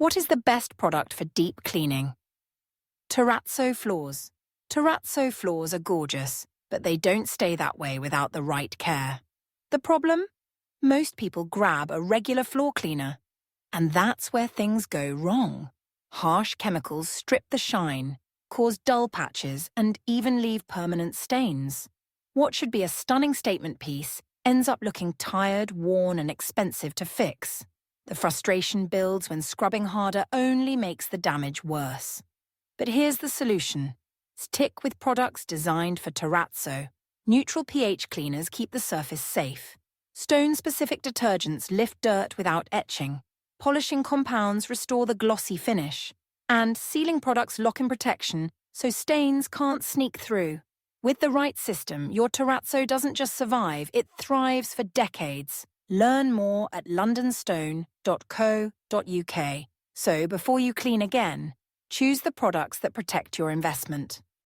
What is the best product for deep cleaning? Terrazzo floors. Terrazzo floors are gorgeous, but they don't stay that way without the right care. The problem? Most people grab a regular floor cleaner, and that's where things go wrong. Harsh chemicals strip the shine, cause dull patches, and even leave permanent stains. What should be a stunning statement piece ends up looking tired, worn, and expensive to fix. The frustration builds when scrubbing harder only makes the damage worse. But here's the solution. Stick with products designed for Terrazzo. Neutral pH cleaners keep the surface safe. Stone-specific detergents lift dirt without etching. Polishing compounds restore the glossy finish. And sealing products lock in protection so stains can't sneak through. With the right system, your Terrazzo doesn't just survive, it thrives for decades. Learn more at londonstone.co.uk. So before you clean again, choose the products that protect your investment.